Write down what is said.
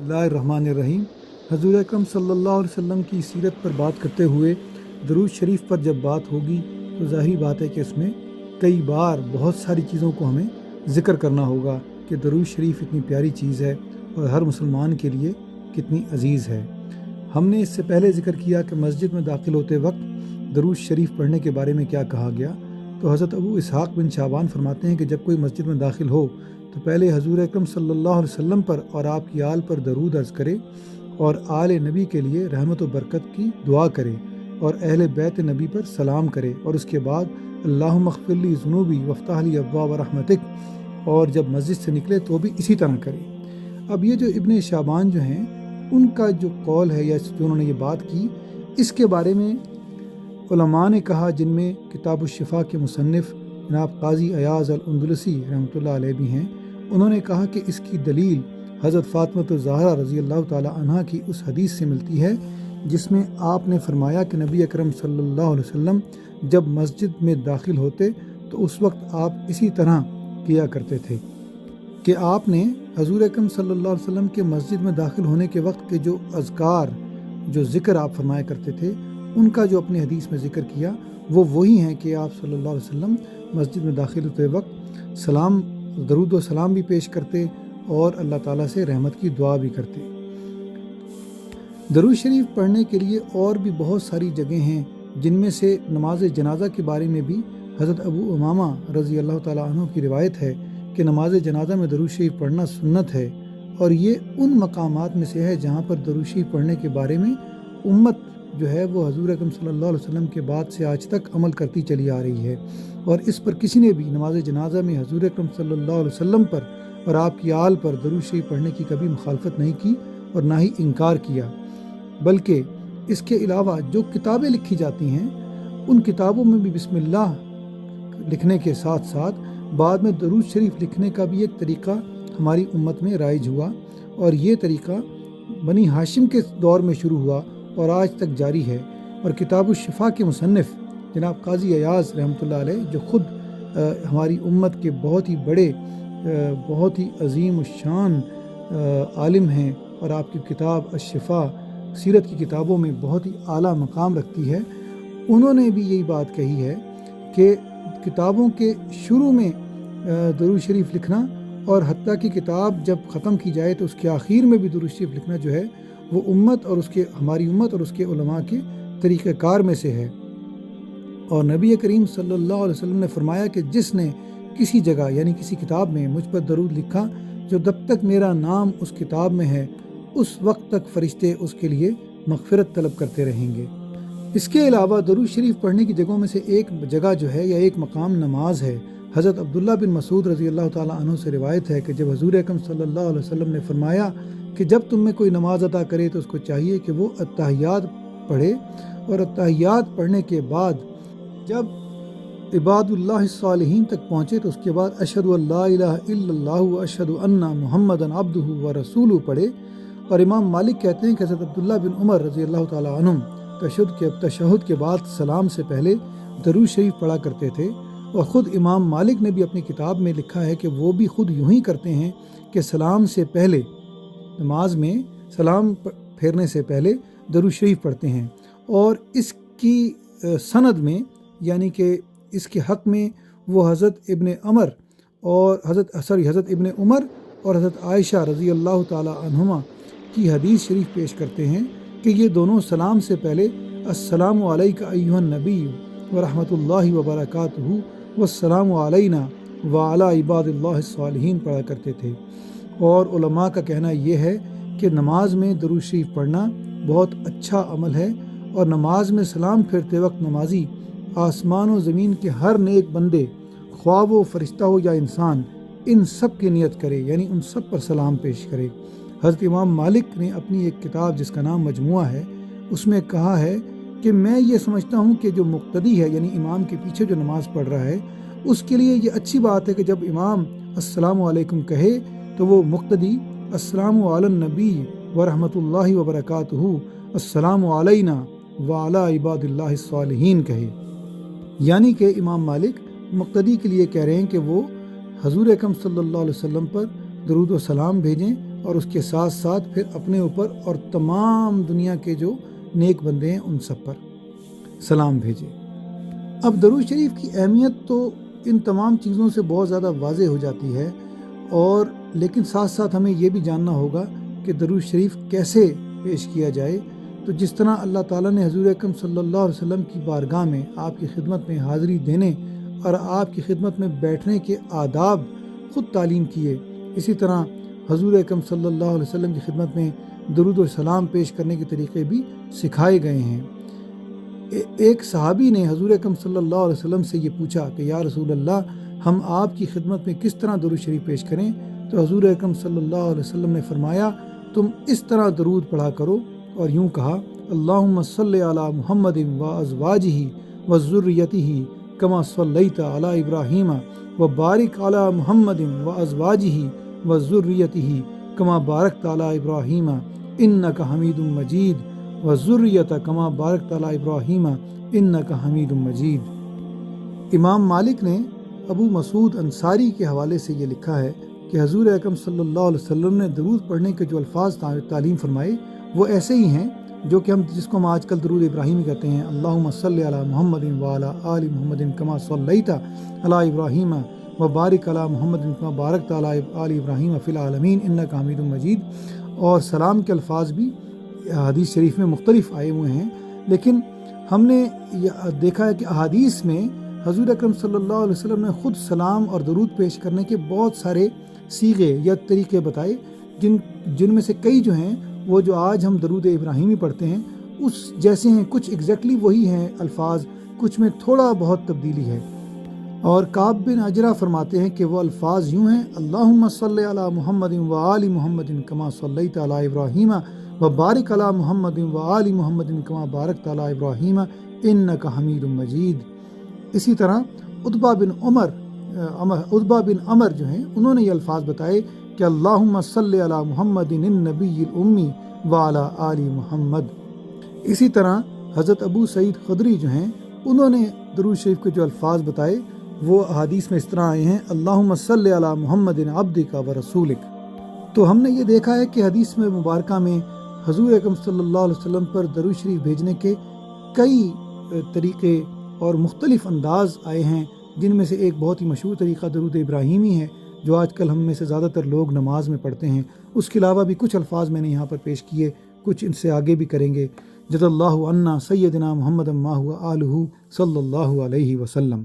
बिस्मिल्लाहिर्रहमानिर्रहीम। हज़ूर अकरम सल्लल्लाहु अलैहि वसल्लम की सीरत पर बात करते हुए दरूद शरीफ पर जब बात होगी तो ज़ाहिर बात है कि इसमें कई बार बहुत सारी चीज़ों को हमें ज़िक्र करना होगा कि दरूद शरीफ इतनी प्यारी चीज़ है और हर मुसलमान के लिए कितनी अजीज़ है। हमने इससे पहले ज़िक्र किया कि मस्जिद में दाखिल होते वक्त दरूद शरीफ पढ़ने के बारे में क्या कहा गया। तो हज़रत अबू इसहाक़ बिन शाबान फरमाते हैं कि जब कोई मस्जिद में दाखिल हो तो पहले हज़ूर अकरम सल्लल्लाहु अलैहि वसल्लम पर और आपकी आल पर दरूद अर्ज़ करे और आल नबी के लिए रहमत व बरकत की दुआ करे और अहले बैत नबी पर सलाम करे और उसके बाद अल्लाहुम्मा अग़फ़िरली ज़ुनूबी वफ़्तह ली अब्वाब रहमतिक, और जब मस्जिद से निकले तो भी इसी तरह करे। अब ये जो इब्ने शाबान जो हैं उनका जो कौल है या जो उन्होंने ये बात की, इसके बारे में उलमा ने कहा, जिनमें किताब शिफा के मुसन्निफ़ जनाब काज़ी अयाज़ अल-अंदलुसी रहमतुल्लाह अलैह भी हैं। उन्होंने कहा कि इसकी दलील हज़रत फ़ातिमा ज़हरा रज़ी अल्लाह ताला अन्हा की उस हदीस से मिलती है जिसमें आपने फरमाया कि नबी अकरम सल्लल्लाहु अलैहि वसल्लम जब मस्जिद में दाखिल होते तो उस वक्त आप इसी तरह किया करते थे कि आपने हज़ूर अकरम सल्लल्लाहु अलैहि वसल्लम के मस्जिद में दाखिल होने के वक्त के जो अज़कार, जो ज़िक्र आप फरमाया करते थे, उनका जो अपने हदीस में ज़िक्र किया वो वही हैं कि आप सल्लल्लाहु अलैहि वसल्लम मस्जिद में दाखिल होते वक्त सलाम, दरूद व सलाम भी पेश करते और अल्लाह ताला से रहमत की दुआ भी करते। दरूद शरीफ पढ़ने के लिए और भी बहुत सारी जगह हैं, जिनमें से नमाज जनाजा के बारे में भी हज़रत अबू उमामा रज़ी अल्लाह ताला अन्हु की रिवायत है कि नमाज जनाजा में दरूद शरीफ पढ़ना सुन्नत है और ये उन मकामात में से है जहाँ पर दरूद शरीफ पढ़ने के बारे में उम्मत जो है वो हज़ूर अकरम सल्लल्लाहु अलैहि वसल्लम के बाद से आज तक अमल करती चली आ रही है और इस पर किसी ने भी नमाज जनाजा में हज़ूर अकरम सल्लल्लाहु अलैहि वसल्लम पर और आपकी आल पर दरूद शरीफ पढ़ने की कभी मुखालफत नहीं की और ना ही इनकार किया। बल्कि इसके अलावा जो किताबें लिखी जाती हैं उन किताबों में भी बिस्मिल्लाह लिखने के साथ साथ बाद में दरूद शरीफ लिखने का भी एक तरीक़ा हमारी उम्मत में राइज हुआ और ये तरीक़ा बनी हाशिम के दौर में शुरू हुआ और आज तक जारी है। और किताब शिफा के मुसन्निफ़ जनाब काज़ी अयाज़ रहमतुल्लाह अलैह, जो ख़ुद हमारी उम्मत के बहुत ही बड़े, बहुत ही अजीम शान आलिम हैं और आपकी किताब अश-शिफा सीरत की किताबों में बहुत ही आला मकाम रखती है, उन्होंने भी यही बात कही है कि किताबों के शुरू में दरूद शरीफ लिखना और हत्ता की किताब जब ख़त्म की जाए तो उसके आखिर में भी दरूद शरीफ लिखना जो है वो उम्मत और उसके, हमारी उम्मत और उसके उलमा के तरीक़ाकार में से है। और नबी करीम सल्लल्लाहु अलैहि वसल्लम ने फरमाया कि जिसने किसी जगह यानी किसी किताब में मुझ पर दरूद लिखा, जो जब तक मेरा नाम उस किताब में है उस वक्त तक फ़रिश्ते उसके लिए मग़फ़िरत तलब करते रहेंगे। इसके अलावा दरूद शरीफ पढ़ने की जगहों में से एक जगह जो है या एक मकाम नमाज है। हज़रत अब्दुल्ला बिन मसूद रज़ी अल्लाह ताला अन्हु से रिवायत है कि जब हज़ूर अकरम सल्लल्लाहु अलैहि वसल्लम ने फरमाया कि जब तुम में कोई नमाज अदा करे तो उसको चाहिए कि वो अत्तहियात पढ़े और अत्तहियात पढ़ने के बाद जब इबादुल्लाह सालिहीन तक पहुँचे तो उसके बाद अशहदु अल्ला इलाहा इल्लल्लाहु व अशहदु अन्ना मुहम्मदन अब्दुहु व रसूलुहु पढ़े। और इमाम मालिक कहते हैं कि हज़रत अब्दुल्ला बिन उमर रज़ी अल्लाह ताला अन्हुम तशहुद के बाद सलाम से पहले दरूद शरीफ पढ़ा करते थे और ख़ुद इमाम मालिक ने भी अपनी किताब में लिखा है कि वो भी ख़ुद यूँ ही करते हैं कि सलाम से पहले, नमाज में सलाम फेरने से पहले दरूद शरीफ पढ़ते हैं। और इसकी सनद में यानी कि इसके हक़ में वो हज़रत इब्ने उमर और हज़रत इब्ने उमर और हज़रत आयशा रज़ी अल्लाह ताला अन्हुमा की हदीस शरीफ पेश करते हैं कि ये दोनों सलाम से पहले अस्सलामु अलैका अय्युहन नबी व रहमतुल्लाहि व बरकातुहू वस्सलामु अलैना व अला इबादिल्लाहिस सालिहीन पढ़ा करते थे। और उलमा का कहना ये है कि नमाज में दरूद शरीफ पढ़ना बहुत अच्छा अमल है और नमाज में सलाम फेरते वक्त नमाजी आसमान व ज़मीन के हर नेक बंदे, ख्वाह वो फ़रिश्ता हो या इंसान, इन सब की नियत करे यानी उन सब पर सलाम पेश करे। हज़रत इमाम मालिक ने अपनी एक किताब जिसका नाम मजमुआ है उसमें कहा है कि मैं ये समझता हूँ कि जो मुक्तदी है यानी इमाम के पीछे जो नमाज़ पढ़ रहा है उसके लिए ये अच्छी बात है कि जब इमाम अस्सलामु अलैकुम कहे तो वो मुक्तदी अस्सलामु अलन नबी व रहमतुल्लाहि व बरकातुहू अस्सलामु अलैना व अला इबादिल्लाहिस सालिहीन कहे। यानी कि इमाम मालिक मुक्तदी के लिए कह रहे हैं कि वो हज़ूर अकरम सल्लल्लाहु अलैहि वसल्लम पर दरूद व सलाम भेजें اور اس کے ساتھ ساتھ پھر اپنے اوپر اور تمام دنیا کے جو نیک بندے ہیں ان سب پر سلام بھیجے۔ اب درود شریف کی اہمیت تو ان تمام چیزوں سے بہت زیادہ واضح ہو جاتی ہے، اور لیکن ساتھ ساتھ ہمیں یہ بھی جاننا ہوگا کہ درود شریف کیسے پیش کیا جائے۔ تو جس طرح اللہ تعالیٰ نے حضور اکرم صلی اللہ علیہ وسلم کی بارگاہ میں آپ کی خدمت میں حاضری دینے اور آپ کی خدمت میں بیٹھنے کے آداب خود تعلیم کیے، اسی طرح حضور اکرم صلی اللہ علیہ وسلم کی خدمت میں درود و سلام پیش کرنے کے طریقے بھی سکھائے گئے ہیں۔ ایک صحابی نے حضور اکرم صلی اللہ علیہ وسلم سے یہ پوچھا کہ یا رسول اللہ، ہم آپ کی خدمت میں کس طرح درود شریف پیش کریں؟ تو حضور اکرم صلی اللہ علیہ وسلم نے فرمایا، تم اس طرح درود پڑھا کرو، اور یوں کہا، اللہم صلی علی محمد و ازواجہ و ذریتہ کما صلیت علی ابراہیم و بارک علی محمد و ازواجہ و ذریتہ کما بارکت علی ابراہیم انک حمید مجید و ذریت کما بارکت علی ابراہیم انک حمید مجید۔ امام مالک نے ابو مسعود انصاری کے حوالے سے یہ لکھا ہے کہ حضور اکرم صلی اللہ علیہ وسلم نے درود پڑھنے کے جو الفاظ تعلیم فرمائے وہ ایسے ہی ہیں جو کہ جس کو ہم آج کل درود ابراہیمی کہتے ہیں، اللہم صلی علی محمد وعلی آل محمد کما صلیت علی ابراہیم و بارک علی محمد کما بارکت علی آل ابراہیم فی العالمین انک حمید مجید۔ اور سلام کے الفاظ بھی حدیث شریف میں مختلف آئے ہوئے ہیں، لیکن ہم نے یہ دیکھا ہے کہ احادیث میں حضور اکرم صلی اللہ علیہ وسلم نے خود سلام اور درود پیش کرنے کے بہت سارے صیغے یا طریقے بتائے، جن میں سے کئی جو ہیں وہ جو آج ہم درود ابراہیمی پڑھتے ہیں اس جیسے ہیں، کچھ ایگزیکٹلی وہی ہیں الفاظ، کچھ میں تھوڑا بہت تبدیلی ہے۔ اور کعب بن عجرہ فرماتے ہیں کہ وہ الفاظ یوں ہیں، اللہم صلی علی محمد و آل محمد کما صلیت علی ابراہیم و بارک علی محمد و آل محمد کما بارکت علی ابراہیم انک حمید مجید۔ اسی طرح عتبہ بن عمر جو ہیں انہوں نے یہ الفاظ بتائے کہ اللہم صلی علی محمد النبی الامی وعلی آل محمد۔ اسی طرح حضرت ابو سعید خدری جو ہیں انہوں نے درود شریف کے جو الفاظ بتائے وہ احادیث میں اس طرح آئے ہیں، اللہم صلی علی محمد عبدک و رسولک۔ تو ہم نے یہ دیکھا ہے کہ حدیث میں مبارکہ میں حضور اکرم صلی اللہ علیہ وسلم پر درود شریف بھیجنے کے کئی طریقے اور مختلف انداز آئے ہیں، جن میں سے ایک بہت ہی مشہور طریقہ درود ابراہیمی ہے جو آج کل ہم میں سے زیادہ تر لوگ نماز میں پڑھتے ہیں۔ اس کے علاوہ بھی کچھ الفاظ میں نے یہاں پر پیش کیے، کچھ ان سے آگے بھی کریں گے۔ جزا اللہ عنا سیدنا محمد ما هو آلہ صلی اللہ علیہ وسلم۔